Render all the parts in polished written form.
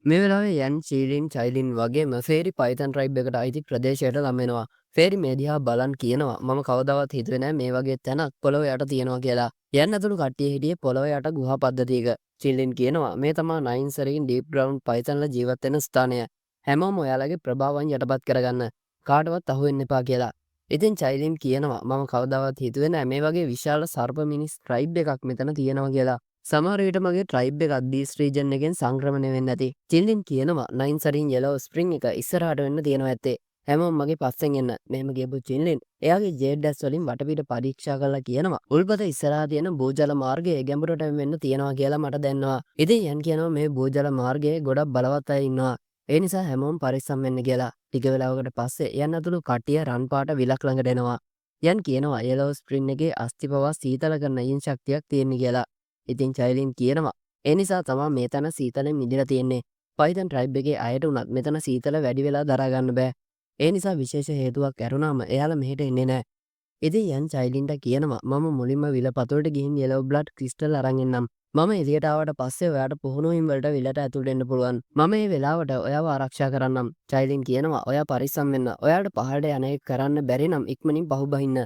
මේ වෙලාවේ යන් චීලින් චයිලින් වගේම ෆේරි පයිතන් ට්‍රයිබ් එකට අයිති ප්‍රදේශයට ළම වෙනවා. ෆේරි මේ දිහා බලන් කියනවා මම කවදාවත් හිතුවේ නෑ මේ වගේ තැනක් පොළොව යට තියෙනවා කියලා. යන් ඇතුළු කට්ටිය හිටියේ පොළොව යට ගුහා පද්ධතියක. චීලින් කියනවා මේ තමා නයින්සරින් ඩීප් ග්‍රවුන්ඩ් පයිතන්ලා ජීවත් වෙන ස්ථානය. හැමෝම ඔයාලගේ ප්‍රභාවන් යටපත් කරගන්න. කාටවත් අහු වෙන්න එපා කියලා. ඉතින් චයිලින් කියනවා මම කවදාවත් හිතුවේ නෑ මේ වගේ විශාල සර්ප මිනිස් ට්‍රයිබ් එකක් මෙතන තියෙනවා කියලා. සමහර විට මගේ ට්‍රයිබ් එකක් දීස් රීජන් එකෙන් සංක්‍රමණය වෙන්න ඇති. චිල්ලින් කියනවා නයින් සරින් යෙලෝ ස්ප්‍රින්ග් එක ඉස්සරහට වෙන්න තියෙනවා ඇත්තේ. හැමෝම මගේ පස්සෙන් එන්න. මෙහෙම කියපු චිල්ලින් එයාගේ ජේඩ් ඇස් වලින් වටපිට පරීක්ෂා කරලා කියනවා උල්පත ඉස්සරහා තියෙන භූජල මාර්ගයේ ගැඹුරට වෙන්න තියෙනවා කියලා මට දැනෙනවා. ඉතින් යන් කියනවා මේ භූජල මාර්ගයේ ගොඩක් බලවත් අය ඉන්නවා. ඒ නිසා හැමෝම පරිස්සම් වෙන්න කියලා. ටික වෙලාවකට පස්සේ යන් අතුළු කට්ටිය රන් පාට විලක් ළඟට එනවා. යන් කියනවා යෙලෝ ස්ප්‍රින් එකේ අස්ථි පවා සීතල කරන යින් ශක්තියක් තියෙන කියලා. ඉතින් චයිලින් කියනවා ඒ නිසා තමා මේ තැන සීතලෙන් මිදිලා තියෙන්නේ. පයිතන් ට්‍රයිබ් එකේ අයට උනත් මෙතන සීතල වැඩි වෙලා දරා ගන්න බෑ. ඒ නිසා විශේෂ හේතුවක් ඇරුණාම එයාලා මෙහෙට එන්නේ නැහැ. ඉතින් යන් චයිලින්ට කියනවා මම මුලින්ම විල පතුලට ගිහින් යෙලෝ බ්ලඩ් ක්‍රිස්ටල් අරන් එන්නම්. මම එළියට ආවට පස්සේ ඔයාට පුහුණුවීම් වලට විලට ඇතුල් වෙන්න පුළුවන්. මම මේ වෙලාවට ඔයාව ආරක්ෂා කරන්නම්. චයිලින් කියනවා ඔයා පරිස්සම් වෙන්න. ඔයාට පහළට යන එක කරන්න බැරි නම් ඉක්මනින් පහු බහින්න.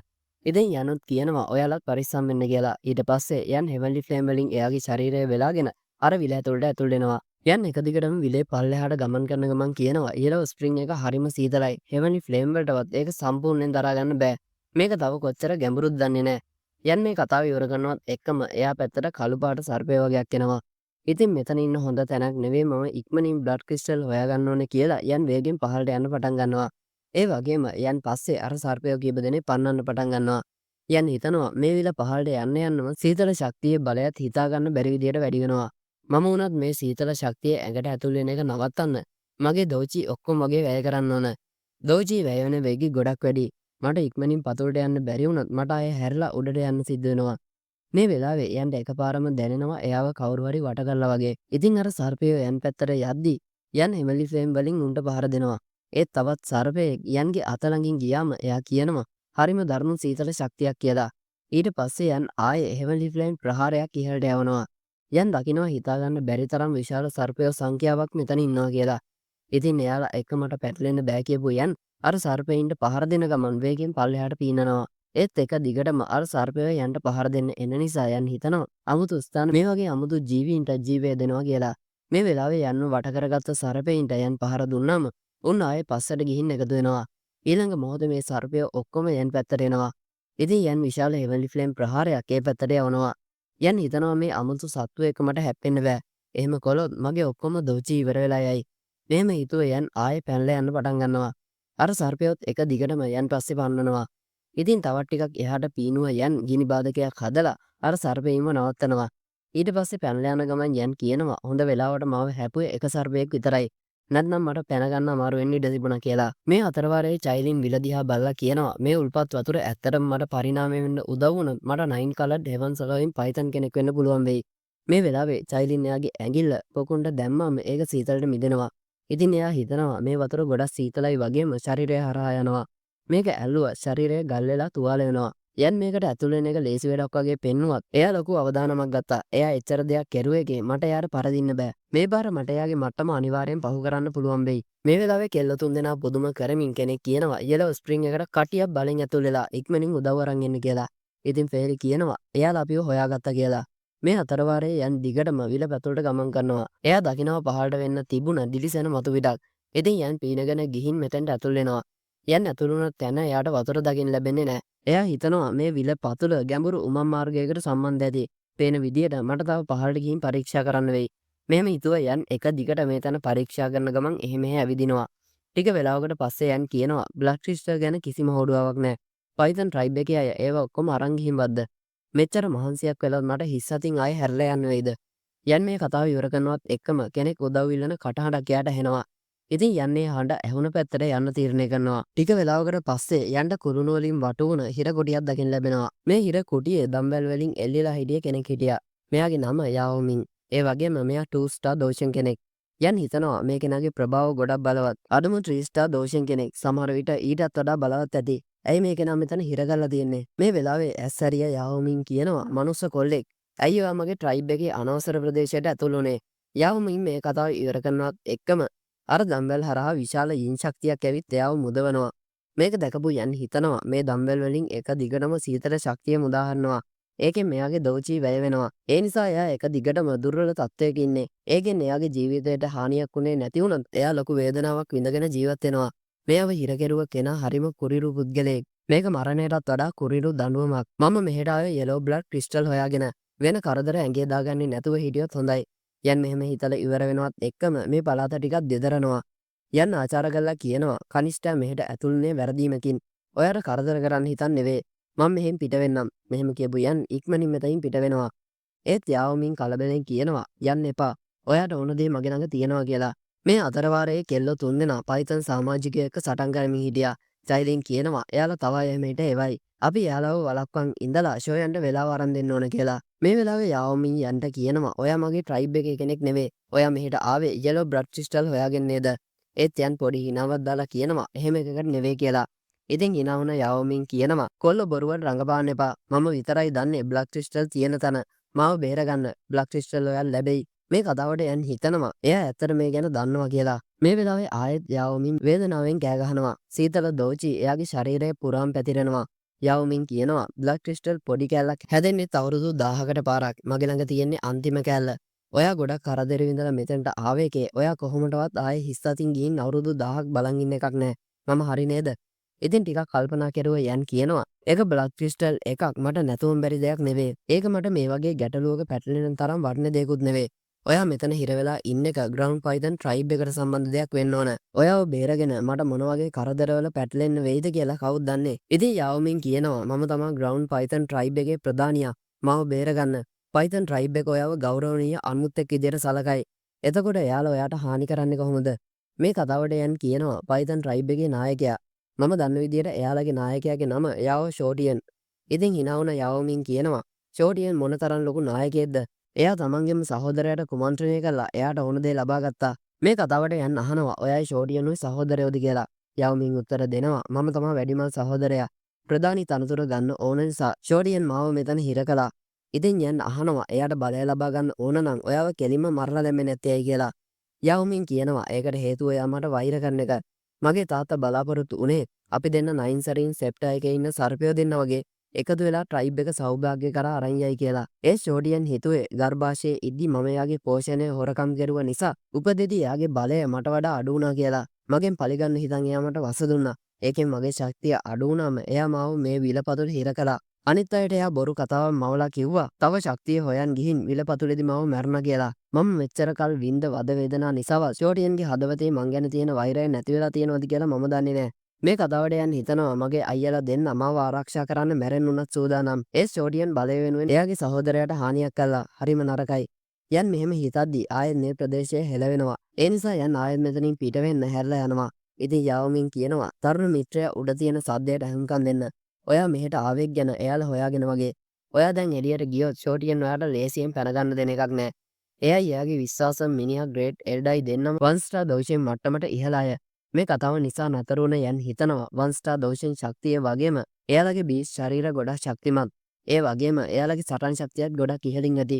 ඉතින් යනුත් කියනවා ඔයාලත් පරිස්සම් වෙන්න කියලා. ඊට පස්සේ යන් හෙවන්ලි ෆ්ලේම් වලින් එයාගේ ශරීරය වෙලාගෙන අර විල ඇතුළට ඇතුල් වෙනවා. යන් එක දිගටම විලේ පල්ලෙහාට ගමන් කරන ගමන් කියනවා ඊළව ස්ප්‍රින්ග් එක හරිම සීතලයි. හෙවන්ලි ෆ්ලේම් වලටවත් ඒක සම්පූර්ණයෙන් දරා ගන්න බෑ. මේක තව කොච්චර ගැඹුරුද දන්නේ නැහැ. යන් මේ කතාව ඉවර කරනවත් එක්කම එයා පැත්තට කළු පාට සර්පය වගේක් එනවා. ඉතින් මෙතන ඉන්න හොඳ තැනක් නෙවෙයි මම ඉක්මනින් බ්ලඩ් ක්‍රිස්ටල් හොයාගන්න ඕනේ කියලා යන් වේගෙන් පහළට යන්න පටන් ගන්නවා. ඒ වගේම යන් පස්සේ අර සර්පයෝ කීප දෙනෙක් පන්නන්න පටන් ගන්නවා. යන් හිතනවා මේ විල පහළට යන්න යන්නම සීතල ශක්තියේ බලයත් හිතා ගන්න බැරි විදියට වැඩි වෙනවා. මම වුණත් මේ සීතල ශක්තිය ඇඟට ඇතුල් වෙන එක නවත්තන්න මගේ දෝචි ඔක්කොම වගේ වැය කරන්න ඕන. දෝචි වැය වෙන වේගي ගොඩක් වැඩි. මට ඉක්මනින් පතුලට යන්න බැරි වුණත් මට ආයේ හැරිලා උඩට යන්න සිද්ධ වෙනවා. මේ වෙලාවේ යන්ට එකපාරම දැනෙනවා එයාව කවුරු හරි වට කරලා වගේ. ඉතින් අර සර්පයෝ යන් පැත්තට යද්දි යන් හෙමලි ෆ්ලේම් වලින් උන්ට පහර දෙනවා. ඒත් තවත් සර්පයෙක් යන්ගේ අත ළඟින් ගියාම එයා කියනවා හරිම දරුණු සීතල ශක්තියක් කියලා. ඊට පස්සේ යන් ආයේ හෙවන්ලි ෆ්ලේම් ප්‍රහාරයක් ඉහළට යවනවා. යන් දකිනවා හිතාගන්න බැරි තරම් විශාල සර්පයෝ සංඛ්‍යාවක් මෙතන ඉන්නවා කියලා. ඉතින් එයාලා එක මට පැටලෙන්න බෑ කියපු යන් අර සර්පයින්ට පහර දෙන ගමන් වේගෙන් පල්ලෙහාට පීනනවා. ඒත් එක දිගටම අර සර්පයෝ යන්ට පහර දෙන්න එන නිසා යන් හිතනවා අමුතු ස්ථාන මේ වගේ අමුතු ජීවීන්ට ජීවය දෙනවා කියලා. මේ වෙලාවේ යන්න වට කරගත්ත සර්පයින්ට යන් පහර දුන්නාම උන් ආයේ පස්සට ගිහින් එකතු වෙනවා. ඊළඟ මොහොතේ මේ සර්පයෝ ඔක්කොම යන් පැත්තට එනවා. ඉතින් යන් විශාල හෙවන්ලි ෆ්ලේම් ප්‍රහාරයක් ඒ පැත්තට යවනවා. යන් හිතනවා මේ අමුතු සත්තු එක මට හැප්පෙන්න බෑ. එහෙම කළොත් මගේ ඔක්කොම දෝචි ඉවර වෙලා යයි. මෙහෙම හිතුවේ යන් ආයේ පැනලා යන්න පටන් ගන්නවා. අර සර්පයොත් එක දිගටම යන් පස්සේ පන්නනවා. ඉතින් තවත් ටිකක් එහාට පීනුව යන් ගිනි බාධකයක් හදලා අර සර්පෙයින්ව නවත්තනවා. ඊට පස්සේ පැනලා යන ගමන් යන් කියනවා හොඳ වෙලාවට මාව හැපුවේ එක සර්පයෙක් විතරයි. නැත්නම් මට පැන ගන්න අමාරු වෙන්න ඉඩ තිබුණා කියලා. මේ අතරවාරයේ චයිලින් විල දිහා බලලා කියනවා මේ උල්පත් වතුර ඇත්තටම මට පරිණාමය වෙන්න උදව් වුණොත් මට 9 කලර්ඩ් හෙවන් සලවින් පයිතන් කෙනෙක් වෙන්න පුළුවන් වෙයි. මේ වෙලාවේ චයිලින් එයාගේ ඇඟිල්ල පොකුණට දැම්මම ඒක සීතලට මිදෙනවා. ඉතින් එයා හිතනවා මේ වතුර ගොඩක් සීතලයි වගේම ශරීරය හරහා යනවා. මේක ඇල්ලුවා ශරීරය ගල් වෙලා තුවාල වෙනවා. යන් මේකට ඇතුල් වෙන එක ලේසි වැඩක් වගේ පෙන්නුවත් එයා ලොකු අවදානමක් ගත්තා. එයා එච්චර දෙයක් කෙරුවේ එකේ මට එයාට පරදින්න බෑ. මේ බාර මට එයාගේ මට්ටම අනිවාර්යෙන් පහු කරන්න පුළුවන් වෙයි. මේ වෙලාවේ කෙල්ල තුන්දෙනා පුදුම කරමින් කෙනෙක් කියනවා යෙලෝ ස්ප්‍රින්ග් එකට කටියක් බලෙන් ඇතුල් වෙලා ඉක්මනින් උදව් අරන් එන්න කියලා. ඉතින් ෆේරි කියනවා එයාලා අපිව හොයාගත්තා කියලා. මේ අතරවාරයේ යන් දිගටම විල පැතුලට ගමන් කරනවා. එයා දකිනවා පහළට වෙන්න තිබුණ දිලිසෙන මතු පිටක්. ඉතින් යන් පීනගෙන ගිහින් මෙතෙන්ට ඇතුල් වෙනවා. යන් ඇතුළු වුණ තැන එයාට වතුර දකින්න ලැබෙන්නේ නැහැ. එයා හිතනවා මේ විල පතුල ගැඹුරු උමම් මාර්ගයකට සම්බන්ධ ඇති. පේන විදියට මට තව පහළට ගිහින් පරීක්ෂා කරන්න වෙයි. මෙහෙම හිතුවා යන් එක දිගට මේ තැන පරීක්ෂා කරන ගමන් එහෙ මෙහෙ ඇවිදිනවා. ටික වෙලාවකට පස්සේ යන් කියනවා බ්ලඩ් ක්‍රිස්ටල් ගැන කිසිම හොඩුවාවක් නැහැ. පයිතන් ට්‍රයිබ් එකේ අය ඒව ඔක්කොම අරන් ගිහින් වද්ද. මෙච්චර මහන්සියක් වෙලවත් මට හිස් අතින් ආයේ හැරලා යන්න වෙයිද? යන් මේ කතාව ඉවර කරනවත් එක්කම කෙනෙක් උදව් ඉල්ලන කටහඬක් එයාට ඇහෙනවා. ඉතින් යන්නේ හඬ ඇහුණ පැත්තට යන්න තීරණය කරනවා. ටික වෙලාවකට පස්සේ යන්න කුරුණු වලින් වටු වුණ හිර කුටියක් දකින්න ලැබෙනවා. මේ හිර කුටියේ දම්බැල් වලින් එල්ලිලා හිටිය කෙනෙක් හිටියා. මෙයාගේ නම යාओමින්. ඒ වගේම මෙයා 2 ස්ටාර් දෝෂන් කෙනෙක්. යන් හිතනවා මේ කෙනාගේ ප්‍රභාව ගොඩක් බලවත්. අඩුම 3 ස්ටාර් දෝෂන් කෙනෙක්. සමහර විට ඊටත් වඩා බලවත් ඇති. ඇයි මේ කෙනා මෙතන හිර කරලා තියන්නේ? මේ වෙලාවේ ඇස්සරිය යාओමින් කියනවා මනුස්ස කොල්ලෙක්. ඇයි ඔයා මගේ ට්‍රයිබ් එකේ අනවසර ප්‍රදේශයට ඇතුල් වුනේ? යවුමින් මේ කතාව ඉවර කරනවත් එක්කම අර දම්බෙල් හරහා විශාල යින් ශක්තියක් ඇවිත් එයාව මුදවනවා. මේක දැකපු යන් හිතනවා මේ දම්බෙල් වලින් එක දිගටම සීතල ශක්තිය මුදාහරිනවා. ඒකෙන් මෙයාගේ දෝචී වැය වෙනවා. ඒ නිසා එයා එක දිගටම දුර්වල තත්ත්වයක ඉන්නේ. ඒකෙන් එයාගේ ජීවිතයට හානියක් වුණේ නැති වුණොත් එයා ලොකු වේදනාවක් විඳගෙන ජීවත් වෙනවා. මෙයාව හිරකෙරුව කෙනා හරිම කුරිරු පුද්ගලයෙක්. මේක මරණයටත් වඩා කුරිරු දඬුවමක්. මම මෙහෙට ආවේ යෙලෝ බ්ලඩ් ක්‍රිස්ටල් හොයාගෙන. වෙන කරදර ඇඟේ දාගන්නේ නැතුව හිටියොත් හොඳයි. යන් මෙහෙම හිතලා ඉවර වෙනවත් එක්කම මේ පළාත ටිකක් දෙදරනවා. යන් ආචාර කළා කියනවා කනිෂ්ඨා මෙහෙට ඇතුළුනේ වැරදීමකින්. ඔයාට කරදර කරන්න හිතන් නෙවෙයි. මම මෙහෙන් පිට වෙන්නම්. මෙහෙම කියපු යන් ඉක්මනින් මෙතනින් පිට වෙනවා. ඒත් යාවමින් කලබලෙන් කියනවා යන්න එපා. ඔයාට ඕන දේ මගේ ළඟ තියෙනවා කියලා. මේ අතරවාරයේ කෙල්ලෝ තුන්දෙනා පයිතන් සමාජිකයෙක් එක්ක සටන් කරමින් හිටියා. චෛලින් කියනවා එයාලා තව අය මෙහෙට එවයි. අපි එයාලව වළක්වන් ඉඳලා ෂෝයන්ට වෙලාව අරන් දෙන්න ඕන කියලා. මේ වෙලාවේ යාවමින් යන්ට කියනවා ඔයා මගේ ට්‍රයිබ් එකේ කෙනෙක් නෙවෙයි. ඔයා මෙහෙට ආවේ යෙලෝ බ්ලඩ් ක්‍රිස්ටල් හොයාගෙන නේද? ඒත් යන් පොඩි හිනාවක් දාලා කියනවා එහෙම එකකට නෙවෙයි කියලා. ඉතින් hina වුණ යාවමින් කියනවා කොල්ල බොරුවට රඟපාන්න එපා. මම විතරයි දන්නේ බ්ලඩ් ක්‍රිස්ටල් තියෙන තැන. මාව බේරගන්න බ්ලඩ් ක්‍රිස්ටල් ඔයාලා ලැබෙයි. මේ කතාවට යන් හිතනවා එයා ඇත්තට මේ ගැන දන්නවා කියලා. මේ වෙලාවේ ආයෙත් යාවමින් වේදනාවෙන් කෑ ගහනවා. සීතල දෝචි එයාගේ ශරීරය පුරාම පැතිරෙනවා. යාවමින් කියනවා බ්ලඩ් ක්‍රිස්ටල් පොඩි කෑල්ලක් හැදෙන්නේ අවුරුදු 1000කට පාරක්. මගේ ළඟ තියෙන්නේ අන්තිම කෑල්ල. ඔයා ගොඩක් කරදර විඳලා මෙතනට ආවේකේ ඔයා කොහොමදවත් ආයේ හිස් අතින් ගිහින් අවුරුදු 1000ක් බලන් ඉන්න එකක් නෑ. මම හරි නේද? ඉතින් ටිකක් කල්පනා කරුවා යන් කියනවා ඒක බ්ලඩ් ක්‍රිස්ටල් එකක් මට නැතුවම බැරි දෙයක් නෙවෙයි. ඒක මට මේ වගේ ගැටලුවක පැටලෙන තරම් වටින දෙයක්ුත් නෙවෙයි. ඔයා මෙතන හිර වෙලා ඉන්න එක ග්‍රවුන්ඩ් පයිතන් ට්‍රයිබ් එකට සම්බන්ධ දෙයක් වෙන්න ඕන. ඔයාව බේරගෙන මට මොන වගේ කරදරවල පැටලෙන්න වෙයිද කියලා කවුද දන්නේ. ඉතින් යාවමින් කියනවා මම තමයි ග්‍රවුන්ඩ් පයිතන් ට්‍රයිබ් එකේ ප්‍රධානියා. මාව බේරගන්න. පයිතන් ට්‍රයිබ් එක ඔයාව ගෞරවනීය අනුමුත්තෙක් විදියට සලකයි. එතකොට එයාලා ඔයාට හානි කරන්නේ කොහොමද? මේ කතාවට යන් කියනවා පයිතන් ට්‍රයිබ් එකේ නායකයා. මම දන්න විදියට එයාලගේ නායකයාගේ නම යාව ෂෝටියන්. ඉතින් hina වුණ යාවමින් කියනවා ෂෝටියන් මොනතරම් ලොකු නායකයෙක්ද? එයා තමන්ගේම සහෝදරයට කුමන්ත්‍රණය කළා. එයාට ඕන දේ ලබා ගත්තා. මේ කතාවට යන් අහනවා ඔයයි ෂෝටියනුයි සහෝදරයෝද කියලා. යාවමින් උත්තර දෙනවා මම තමයි වැඩිමල් සහෝදරයා. ප්‍රධානී තනතුර ගන්න ඕන නිසා ෂෝටියන් මාව මෙතන හිර කළා. ඉතින් යන් අහනවා එයාට බලය ලබා ගන්න ඕන නම් ඔයාව කෙලින්ම මරලා දැම්මේ නැත්තේ ඇයි කියලා. යාවමින් කියනවා ඒකට හේතුව එයා මට වෛර කරන එක. මගේ තාත්තා බලාපොරොත්තු උනේ අපි දෙන්න 9 සරින් සෙප්ටා එකේ ඉන්න සර්පයෝ දෙන්න වගේ එකතු වෙලා ට්‍රයිබ් එක සෞභාග්‍ය කරා අරන් යයි කියලා. ඒ ෂෝටියන් හිතුවේ ගර්භාෂයේ ඉද්දි මම එයාගේ පෝෂණය හොරකම් කරුවා නිසා උපදෙදි එයාගේ බලය මට වඩා අඩු වුණා කියලා. මගෙන් පරිගන්න හිතන් එයා මට වස දුන්නා. ඒකෙන් මගේ ශක්තිය අඩු වුණාම එයා මාව මේ විලපතුලේ හිර කළා. අනිත් අයට එයා බොරු කතාවක් මවලා කිව්වා තව ශක්තිය හොයන් ගිහින් විලපතුලේදී මාව මැරුණා කියලා. මම මෙච්චර කල් විඳ වද වේදනා නිසාව ෂෝටියන්ගේ හදවතේ මං ගැන තියෙන වෛරය නැති වෙලා තියෙනවද කියලා මම දන්නේ නැහැ. මේ කතාවට යන් හිතනවා මගේ අයියලා දෙන්න මාව ආරක්ෂා කරන්න මැරෙන්න උනත් සූදානම්. ඒ ෂෝටියන් බලය වෙනුවෙන් එයාගේ සහෝදරයාට හානියක් කළා. හරිම නරකයි. යන් මෙහෙම හිතද්දි ආයෙත් මේ ප්‍රදේශය හෙලවෙනවා. ඒ නිසා යන් ආයෙත් මෙතනින් පිට වෙන්න හැරලා යනවා. ඉතින් යාවමින් කියනවා තරුණ මිත්‍රයා උඩ තියෙන සද්දයට අහුම්කම් දෙන්න. ඔයා මෙහෙට ආවෙක් ගැන එයාලා හොයාගෙන වගේ. ඔයා දැන් එළියට ගියොත් ෂෝටියන් ඔයාට ලේසියෙන් පැන ගන්න දෙන එකක් නෑ. එයයි එයාගේ විශ්වාසම් මිනිහා ග්‍රේට් එල්ඩයි දෙන්නම 1 ස්ටාර් දෝෂයෙන් මට්ටමට ඉහළ අය. මේ කතාව නිසා නතර වුණ යන් හිතනවා 1 ස්ටාර් දෝෂෙන් ශක්තිය වගේම එයාලගේ බීස් ශරීර ගොඩක් ශක්තිමත්. ඒ වගේම එයාලගේ සටන් ශක්තියත් ගොඩක් ඉහළින් ඇති.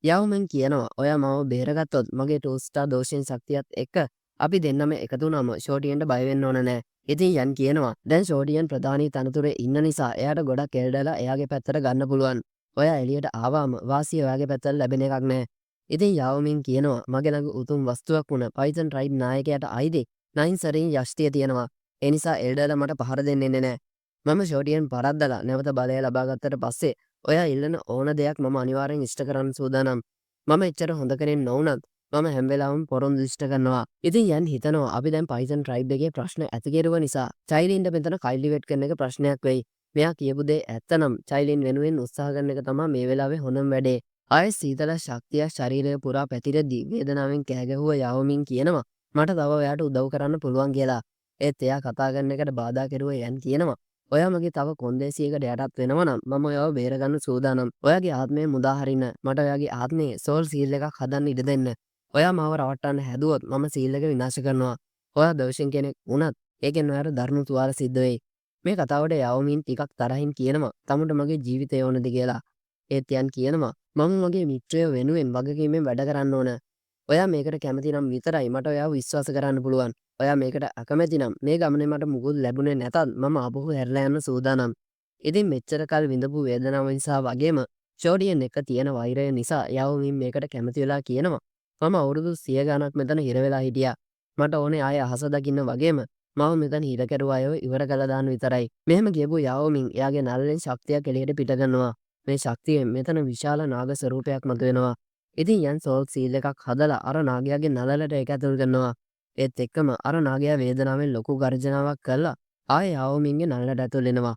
යාවමන් කියනවා ඔයා මාව බේරගත්තොත් මගේ 2 ස්ටාර් දෝෂෙන් ශක්තියත් එක්ක අපි දෙන්නම එකතු වුණාම ෂෝටියන්ට බය වෙන්න ඕන නෑ. ඉතින් යන් කියනවා දැන් ෂෝටියන් ප්‍රධානී තනතුරේ ඉන්න නිසා එයාට ගොඩක් එල්ඩලා එයාගේ පැත්තට ගන්න පුළුවන්. ඔයා එළියට ආවම වාසිය ඔයාගේ පැත්තට ලැබෙන එකක් නෑ. ඉතින් යාවමින් කියනවා මගේ ළඟ උතුම් වස්තුවක් වුණ පයිතන් ට්‍රයිබ් නායකයාට අයිති 9 සරින් යෂ්ටිය තියෙනවා. ඒ නිසා එල්ඩලා මට පහර දෙන්නේ නැහැ. මම ෂෝටියන් පරද්දලා නැවත බලය ලබා ගත්තට පස්සේ ඔයා ඉල්ලන ඕන දෙයක් මම අනිවාර්යෙන් ඉෂ්ට කරන්න සූදානම්. මම එච්චර හොඳ කෙනෙක් නොවුනත් මම හැම වෙලාවෙම පොරොන්දු ඉෂ්ට කරනවා. ඉතින් යන් හිතනවා අපි දැන් පයිතන් ට්‍රයිබ් එකේ ප්‍රශ්න ඇති කෙරුව නිසා චෛලින්ට මෙතන කල්ටිවේට් කරන එක ප්‍රශ්නයක් වෙයි. මෙයා කියපු දේ ඇත්තනම් චෛලින් වෙනුවෙන් උත්සාහ කරන එක තමයි මේ වෙලාවේ හොඳම වැඩේ. ආයෙත් සීතල ශක්තිය ශරීරය පුරා පැතිරෙද්දී වේදනාවෙන් කෑ ගැහුවා යාවමින් කියනවා මට තව ඔයාට උදව් කරන්න පුළුවන් කියලා. ඒත් එයා කතා කරන එකට බාධා කෙරුවා යන් කියනවා ඔයා මගේ තව කොන්දේසියකට යටත් වෙනවා නම් මම ඔයාව බේරගන්න සූදානම්. ඔයාගේ ආත්මය මුදා හරින්න මට ඔයාගේ ආත්මයේ සෝල් සීල් එකක් හදන්න ඉඩ දෙන්න. ඔයා මාව රවට්ටන්න හැදුවොත් මම සීල් එක විනාශ කරනවා. ඔයා දෝෂෙන් කෙනෙක් වුණත් ඒකෙන් ඔයාට දරුණු තුවාල සිද්ධ වෙයි. මේ කතාවට යාවමින් ටිකක් තරහින් කියනවා තමුන්ට මගේ ජීවිතය ඕනද කියලා. ඒත් යන් කියනවා මම මගේ මිත්‍රයෝ වෙනුවෙන් වගකීමෙන් වැඩ කරන්න ඕන. ඔයා මේකට කැමති නම් විතරයි මට ඔයාව විශ්වාස කරන්න පුළුවන්. ඔයා මේකට අකමැති නම් මේ ගමනේ මට මුකුත් ලැබුණේ නැතත් මම ආපහු හැරිලා යන්න සූදානම්. ඉතින් මෙච්චර කල් විඳපු වේදනාව නිසා වගේම ෂෝඩියන් එක තියෙන වෛරය නිසා යවමින් මේකට කැමති වෙලා කියනවා. මම අවුරුදු 100 ගණක් මෙතන හිර වෙලා හිටියා. මට ඕනේ ආයේ අහස දකින්න වගේම මම මෙතන හිර කැරුවා අයව ඉවර කළා දාන්න විතරයි. මෙහෙම කියපු යවමින් එයාගේ නළලෙන් ශක්තියක් එළියට පිට කරනවා. මේ ශක්තියෙන් මෙතන විශාල නාග ස්වරූපයක් මතුවෙනවා. ඉතින් යන් සෝල්ට් සීල් එකක් හදලා අර නාගයාගේ නළලට ඒක ඇතුල් කරනවා. ඒත් එක්කම අර නාගයා වේදනාවෙන් ලොකු ගර්ජනාවක් කළා ආයේ යවමින්ගේ නළලට ඇතුල් වෙනවා.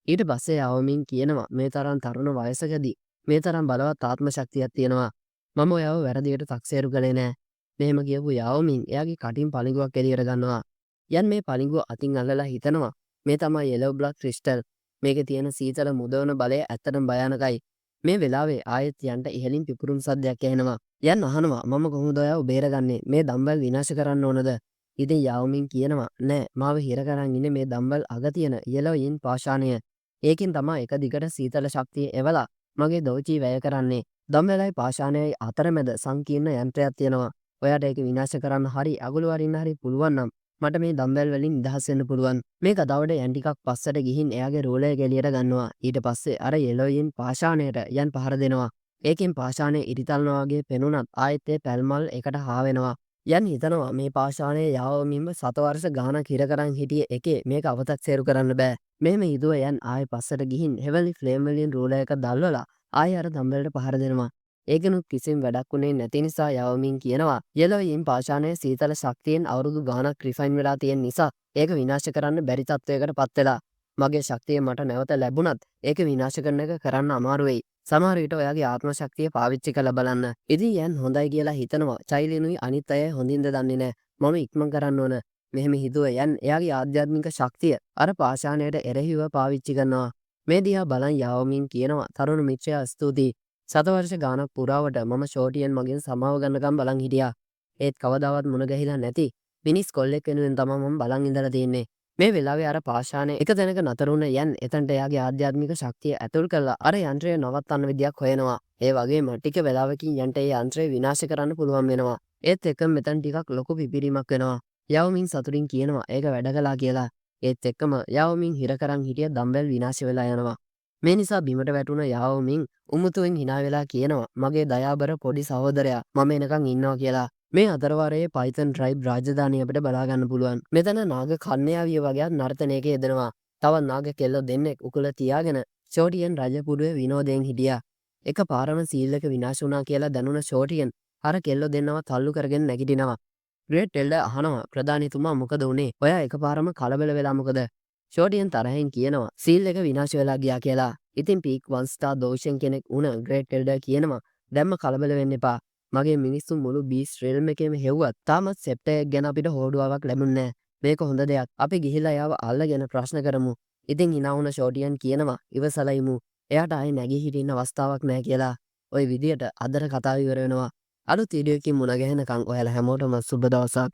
ඊට පස්සේ යවමින් කියනවා මේ තරම් තරුණ වයසකදී මේ තරම් බලවත් ආත්ම ශක්තියක් තියෙනවා. මම ඔයාව වැරදියට තක්සේරු කළේ නෑ. මෙහෙම කියපු යවමින් එයාගේ කටින් පළිඟුවක් එළියට ගන්නවා. යන් මේ පළිඟුව අතින් අල්ලලා හිතනවා මේ තමයි යෙලෝ බ්ලඩ් ක්‍රිස්ටල්. මේකේ තියෙන සීතල මුදවන බලය ඇත්තටම භයානකයි. මේ වෙලාවේ ආයෙත් යන්ට ඉහලින් පිපුරුම් සද්දයක් ඇහෙනවා. යන් අහනවා මම කොහොමද ඔයාව බේරගන්නේ? මේ දම්බල් විනාශ කරන්න ඕනද? ඉතින් යවමින් කියනවා නෑ මාව හිර කරන් ඉන්නේ මේ දම්බල් අග තියෙන යෙලෝ ඉන් පාෂාණය. ඒකෙන් තමයි එක දිගට සීතල ශක්තිය එවලා මගේ දෝචී වැය කරන්නේ. දම්බලයි පාෂාණයයි අතරමැද සංකීර්ණ යන්ත්‍රයක් තියෙනවා. ඔයාට ඒක විනාශ කරන්න හරි අගුළු වරින්න හරි පුළුවන් නම් මට මේ දම්බැල් වලින් නිදහස් වෙන්න පුළුවන්. මේ කතාවට යන් ටිකක් පස්සට ගිහින් එයාගේ රෝලය එළියට ගන්නවා. ඊට පස්සේ අර යෙලෝයින් පාෂාණයට යන් පහර දෙනවා. ඒකෙන් පාෂාණය ඉරිතල්නවා වගේ පෙනුනත් ආයෙත් ඒ පැල්මල් එකට හා වෙනවා. යන් හිතනවා මේ පාෂාණය යවමින්ම සතවර්ෂ ගානක් හිර කරන් හිටිය එකේ මේක අවතක්සේරු කරන්න බෑ. මෙහෙම හිතුව යන් ආයෙ පස්සට ගිහින් හෙවලි ෆ්ලේම් වලින් රෝලර් එක දැල්වලා ආයෙ අර දම්බැලට පහර දෙනවා. ඒකනුත් කිසිම වැඩක් උනේ නැති නිසා යවමින් කියනවා යෙලෝයින් පාෂාණය සීතල ශක්තියෙන් අවුරුදු ගානක් රිෆයින් වෙලා තියෙන නිසා ඒක විනාශ කරන්න බැරි තත්වයකට පත් වෙලා. මගේ ශක්තිය මට නැවත ලැබුණත් ඒක විනාශ කරන එක කරන්න අමාරු වෙයි. සමහර විට ඔයාගේ ආත්ම ශක්තිය පාවිච්චි කරලා බලන්න. ඉතින් යන් හොඳයි කියලා හිතනවා. චෛලිනුයි අනිත් අය හොඳින්ද දන්නේ නැහැ. මම ඉක්මන් කරන්න ඕන. මෙහෙම හිතුව යන් එයාගේ ආධ්‍යාත්මික ශක්තිය අර පාෂාණයට එරෙහිව පාවිච්චි කරනවා. මේ දිහා බලන් යවමින් කියනවා තරුණ මිත්‍රයා ස්තුතියි. සතවර්ෂ ගානක් පුරාවට මම ෂෝටියන් මගෙන් සමාව ගන්නකම් බලන් හිටියා. ඒත් කවදාවත් මුණ ගැහිලා නැති මිනිස් කොල්ලෙක් වෙනුවෙන් තමයි මම බලන් ඉඳලා තියෙන්නේ. මේ වෙලාවේ අර පාෂාණය එක තැනක නතර වුණ යන් එතනට එයාගේ ආධ්‍යාත්මික ශක්තිය ඇතුල් කරලා අර යන්ත්‍රය නවත්තන්න විදියක් හොයනවා. ඒ වගේම ටික වෙලාවකින් යන්ට ඒ යන්ත්‍රය විනාශ කරන්න පුළුවන් වෙනවා. ඒත් එක්කම මෙතන ටිකක් ලොකු පිපිරීමක් වෙනවා. යවමින් සතුටින් කියනවා ඒක වැඩ කළා කියලා. ඒත් එක්කම යවමින් හිර කරන් හිටිය දම්බැල් විනාශ වෙලා යනවා. මේ නිසා බිමට වැටුණ යවමින් උමුතුවෙන් hina වෙලා කියනවා මගේ දයාබර පොඩි සහෝදරයා මම එනකන් ඉන්නවා කියලා. මේ අතරවාරයේ පයිතන් ට්‍රයිබ් රාජධානිය අපිට බලා ගන්න පුළුවන්. මෙතන නාග කන්‍යාවිය වගේ නර්තනයක යෙදෙනවා. තවත් නාග කෙල්ල දෙන්නෙක් උකුල තියාගෙන ෂෝටියන් රජපුරුවේ විනෝදයෙන් හිටියා. එක පාරම සීල් එක විනාශ වුණා කියලා දැනුණ ෂෝටියන් අර කෙල්ල දෙන්නව තල්ලු කරගෙන නැගිටිනවා. ග්‍රේට් එල්ඩර් අහනවා ප්‍රධානීතුමා මොකද උනේ? ඔයා එකපාරම කලබල වෙලා මොකද? ෂෝටියන් තරහෙන් කියනවා සීල් එක විනාශ වෙලා ගියා කියලා. ඉතින් පීක් 1 ස්ටාර් දෝෂෙන් කෙනෙක් වුණ ග්‍රේට් එල්ඩර් කියනවා දැම්ම කලබල වෙන්න එපා. මගේ මිනිස්සු මුළු බීස් රිල්ම් එකේම හෙව්වත් තාමත් සෙප්ටර් එක ගැන අපිට හෝඩුවාවක් ලැබුණේ නැහැ. මේක හොඳ දෙයක්. අපි ගිහිල්ලා යාව අල්ලගෙන ප්‍රශ්න කරමු. ඉතින් hina වුණ ෂෝටියන් කියනවා ඉවසලා ඉමු. එයාට ආයේ නැගී හිටින්න අවස්ථාවක් නැහැ කියලා. ওই විදියට අදට කතාව ඉවර වෙනවා. අලුත් වීඩියෝ එකකින් මුණ ගැහෙනකන් ඔයාලා හැමෝටම සුබ දවසක්.